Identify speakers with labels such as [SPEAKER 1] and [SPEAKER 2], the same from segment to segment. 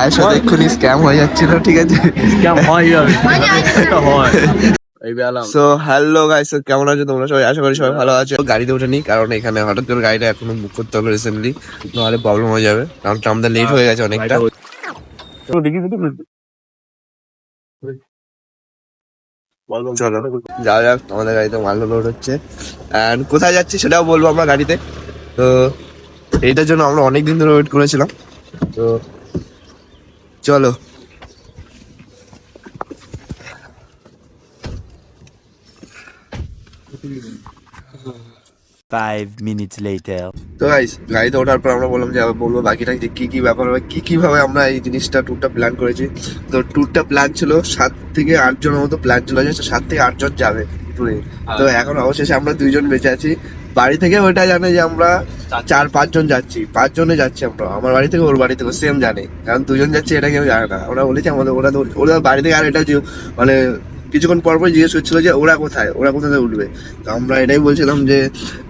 [SPEAKER 1] ভাইয়ের সাথে এক্ষুনি স্ক্যাম হয়ে যাচ্ছিল, ঠিক আছে?
[SPEAKER 2] স্ক্যাম হয় এটা হয়।
[SPEAKER 1] সো হ্যালো গাইস, কেমন আছো তোমরা সবাই? আশা করি সবাই ভালো আছো। গাড়িতে উঠেনি কারণ এখানে হঠাৎ করে গাড়িটা এখনো বুক করতে হবে রিসেন্টলি, নাহলে প্রবলেম হয়ে যাবে, কারণ আমাদের লেট হয়ে গেছে অনেকটা। চলো যাওয়া যাক, আমাদের গাড়িতে মাল লোড হচ্ছে। অ্যান্ড কোথায় যাচ্ছি সেটাও বলবো আমরা গাড়িতে। তো এইটার জন্য আমরা অনেকদিন ধরে ওয়েট করেছিলাম, তো চলো।
[SPEAKER 3] 5 minutes later.
[SPEAKER 1] তো গাইস, গাড়িতে ওঠার পর আমরা বললাম যে আবার বলবো বাকিটা যে কি কি ব্যাপার হবে, কি ভাবে আমরা এই জিনিসটা ট্যুরটা প্ল্যান করেছি। তো ট্যুরটা প্ল্যান ছিল 7 থেকে 8 জনের মতো প্ল্যান ছিল, যে 7 থেকে 8 জন যাবে ট্যুরে। তো এখন অবশেষে আমরা 2 জন বেঁচে আছি। বাড়ি থেকে ওইটা জানে যে আমরা 4-5 জন যাচ্ছি, 5 জনে যাচ্ছি আমরা। আমার বাড়ি থেকে ওর বাড়ি থেকে সেম জানে, কারণ 2 জন যাচ্ছি এটা কেউ জানে না। আমরা বলেছি আমাদের ওরা বাড়ি থেকে, আর এটা যে মানে কিছুক্ষণ পর পর জিজ্ঞেস করছিল যে ওরা কোথায় উঠবে। তো আমরা এটাই বলছিলাম যে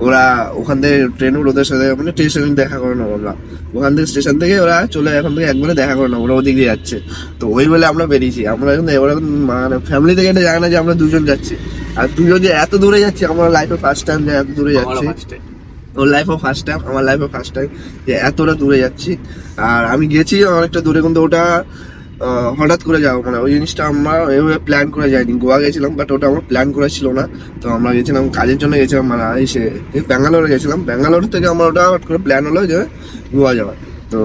[SPEAKER 1] ওরা ওখান থেকে ট্রেন ওদের সাথে মানে স্টেশনে দেখা করে নেবো আমরা। ওখান থেকে স্টেশন থেকে ওরা চলে, এখন থেকে একবারে দেখা করে নেবো, ওরা ওদিক দিয়ে যাচ্ছে। তো ওই বলে আমরা বেরিয়েছি। আমরা এখন ওরা মানে ফ্যামিলি থেকে এটা জানে না যে আমরা 2 জন যাচ্ছি। আর 2 জন যে এত দূরে যাচ্ছি, আমার লাইফে ফার্স্ট টাইম যে এত দূরে যাচ্ছি। ওর লাইফও ফার্স্ট টাইম, আমার লাইফও ফার্স্ট টাইম যে এতটা দূরে যাচ্ছি। আর আমি গেছি অনেকটা দূরে, কিন্তু ওটা হঠাৎ করে যাবো, মানে ওই জিনিসটা আমরা এভাবে প্ল্যান করে যাইনি। গোয়া গেছিলাম, বাট ওটা আমার প্ল্যান করা ছিল না। তো আমরা গেছিলাম কাজের জন্য গেছিলাম, মানে এসে ব্যাঙ্গালোরে গেছিলাম। ব্যাঙ্গালোর থেকে আমার ওটা হঠাৎ করে প্ল্যান হলো যে গোয়া যাওয়ার। তো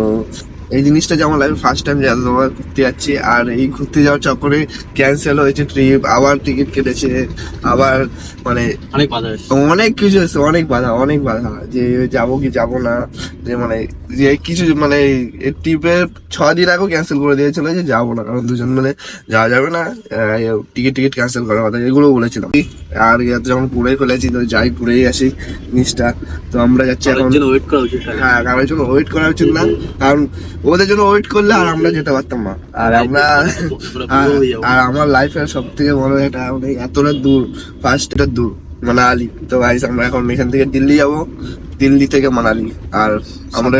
[SPEAKER 1] এই জিনিসটা যে আমার লাইফে ফার্স্ট টাইম যে এত ঘুরতে যাচ্ছি, আর এই ঘুরতে যাওয়ার চক্করে ক্যান্সেল হয়েছে ট্রিপ, আবার টিকিট কেটেছে, আবার মানে অনেক কিছু এসছে, অনেক বাধা যে যাবো কি যাবো না, যে মানে যে কিছু মানে ট্রিপের 6 দিন আগেও ক্যান্সেল করে দিয়েছিল যে যাবো না, কারণ 2 জন মানে যাওয়া যাবে না, টিকিট ক্যান্সেল করার কথা এগুলো বলেছিলাম। আর যখন ঘুরে ফেলেছি তো যাই ঘুরেই আসি জিনিসটা। তো আমরা যাচ্ছি এখন। হ্যাঁ, কারোর জন্য ওয়েট করা উচিত না, কারণ ওদের জন্য ওয়েট করলে আর আমরা যেতে পারতাম না। আর আমরা আর আমার লাইফের সব থেকে বড় একটা মানে এতটা দূর, ফার্স্ট এটা দূর মানালি। তো গাইস আমরা এখন এখান থেকে দিল্লি যাবো, দিল্লি থেকে মানালি। আর আমাদের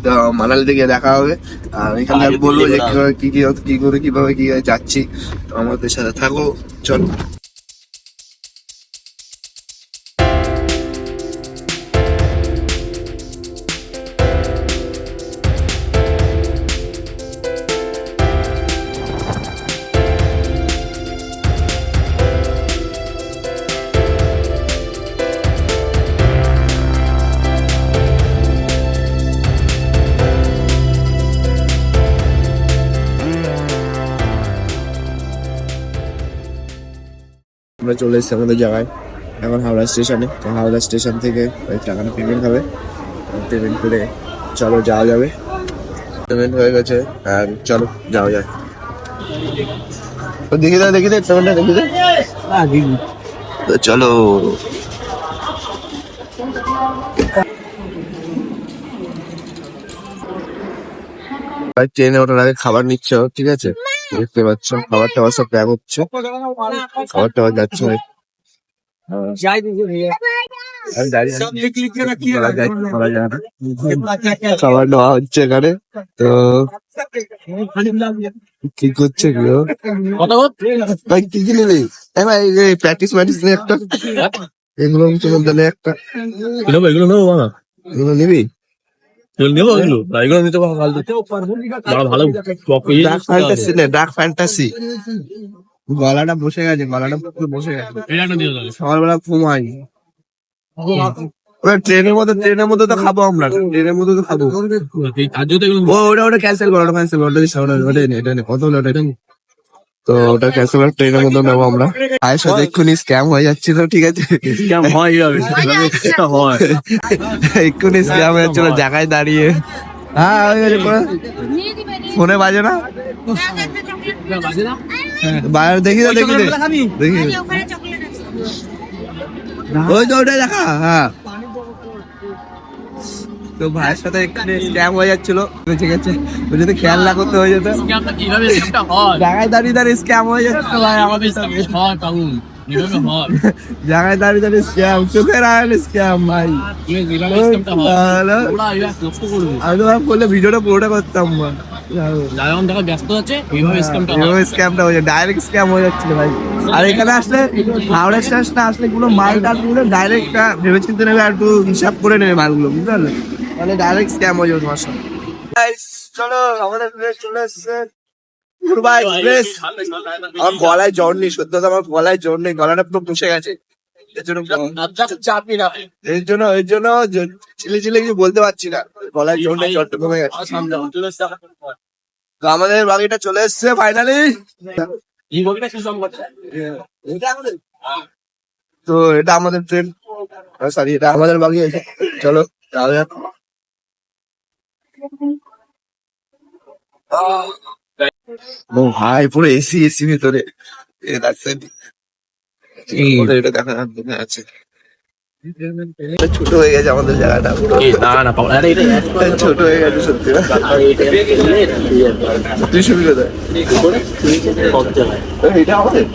[SPEAKER 1] তো মানালি থেকে দেখা হবে। আর এখানে বলবো যে কিভাবে যাচ্ছি। তো আমাদের সাথে থাকো, চলো। আমরা চলে এসেছি আমাদের জায়গায়, এখন হাওড়া স্টেশনে। তো হাওড়া স্টেশন থেকে টাকাটা পেমেন্ট হবে, পেমেন্ট করে চলো যাওয়া যাবে। পেমেন্ট হয়ে গেছে, আর চলো যাওয়া যায়। দেখি দে পেমেন্টটা দেখি দে। তো চলো। ট্রেনে ওঠার আগে খাবার নিচ্ছ, ঠিক আছে? দেখতে পাচ্ছ খাবার টাবার সব প্যাক হচ্ছে, খাবার টাবার যাচ্ছে। খাবার নেওয়া হচ্ছে এখানে। তো কি করছে ভাই, কি নিলি? ভাই প্র্যাকটিস নিয়ে একটা, এগুলো একটা এগুলো নিবি? Dark fantasy. গলাটা বসে গেছে, সকালবেলা ঘুমাই। ট্রেনের মধ্যে তো খাবো আমরা, ওটা ক্যান্সেল করো, কত হলো ওটা? তো ওটা ক্যান্সেল করে ট্রেনের মধ্যে নেবো আমরা। ভাইয়ের সাথে এক্ষুনি স্ক্যাম হয়ে যাচ্ছিল, ঠিক আছে? এক্ষুনি স্ক্যাম হয়ে যাচ্ছিল জায়গায় দাঁড়িয়ে। হ্যাঁ, ফোনে বাজে না, দেখি ওই তো ওটাই দেখা। হ্যাঁ, তো ভাইয়ের সাথে এখানে স্ক্যাম হয়ে যাচ্ছিল, ঠিক আছে? যদি খেয়াল না করতে হয়ে যেত, জায়গায় দাঁড়িয়ে স্ক্যাম হয়ে যাচ্ছে ভাই আমাদের সাথে। জায়গায় দাঁড়িয়ে স্ক্যাম, চোখের আড়ালে স্ক্যাম ভাই। আমি তো বললে ভিডিওটা পুরোটা করতাম।
[SPEAKER 2] লায়ন দেখা ব্যস্ত আছে এইভাবে স্ক্যামটা
[SPEAKER 1] স্ক্যামটা হয়ে যায়, ডাইরেক্ট স্ক্যাম হয়ে যাচ্ছিল ভাই। আর এখানে আসলে হাওড়া স্টেশনে আসলে কোনো মাল টাল গুলো ডাইরেক্ট ভেবে চিন্তে নেবে আর একটু হিসাব করে নেবে মালগুলো, বুঝতে পারলে, মানে ডাইরেক্ট স্ক্যাম হয়ে যাবে তোমার সাথে। চলো আমাদের চলে এসছে পূর্বা এক্সপ্রেস। আমার গলায় জ্বর নেই, সত্যি কথা আমার গলায় জ্বর নেই, গলাটা পুরো বসে গেছে। এর জন্য চাপি না, এর জন্য চিলে চিলে কিছু বলতে পারছি না, গলায় জ্বর নেই, জ্বরটা কমে গেছে। তো আমাদের বাকিটা চলে এসছে ফাইনালি। তো এটা আমাদের ট্রেন, সরি এটা আমাদের বাকি আছে। চলো যাওয়া যাক। ও ভাই পুরো এসি এসি ভিতরে এটা দেখা যাচ্ছে। ছোট হয়ে গেছে আমাদের জায়গাটা, ছোট হয়ে গেছে সত্যি। তুই শুনবি কোথায়? এটা আমাদের,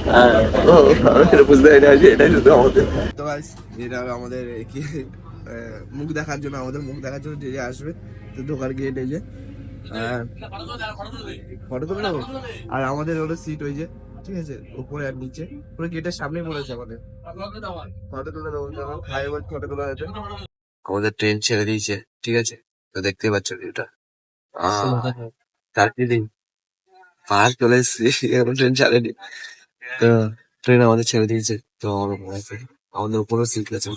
[SPEAKER 1] ও আমি সেটা বুঝতে পারি না যে এটাই শুধু আমাদের। তো এটা আমাদের কি মুখ দেখার জন্য, আমাদের মুখ দেখার জন্য যে আসবে তো ঢোকার গেট এই যে ফটো তুলে নেবো। আর আমাদের হলো সিট ওই যে, ঠিক আছে, উপরে আর নিচে পুরো গেটের সামনেই পড়েছে আমাদের। ফটো তুলে নেবো, ফটো তোলা হয়েছে। আমাদের ট্রেন ছেড়ে দিয়েছে, ঠিক আছে, তো দেখতেই পাচ্ছ ভিউটা। দার্জিলিং পাহাড় চলে এসছি, এখন ট্রেন ছাড়েনি, তো ট্রেন আমাদের ছেড়ে দিয়েছে। তো আমাদের উপরেও সিট আছে,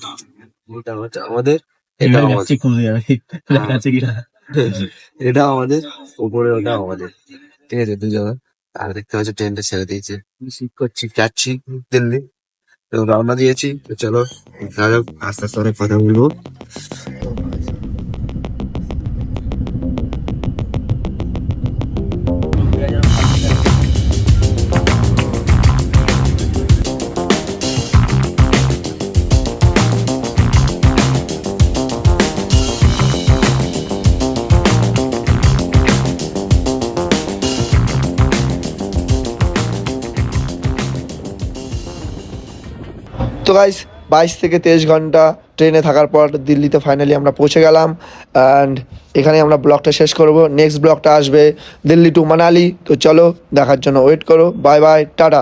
[SPEAKER 1] এটা হচ্ছে আমাদের, এটা আমাদের, এটা আমাদের উপরে, ওটা আমাদের, ঠিক আছে, দুজনে। আর দেখতে পাচ্ছি ট্রেনটা ছেড়ে দিয়েছে, শিফট করছি, যাচ্ছি দিল্লি, তো রওনা দিয়েছি। তো চলো আস্তে আস্তে অনেক কথা বলবো। তো গাইস 22 থেকে 23 ঘন্টা ট্রেনে থাকার পর দিল্লিতে ফাইনালি আমরা পৌঁছে গেলাম। অ্যান্ড এখানে আমরা ব্লগটা শেষ করব। নেক্সট ব্লগটা আসবে দিল্লি টু মানালি। তো চলো দেখার জন্য ওয়েট করো। Bye bye, tata.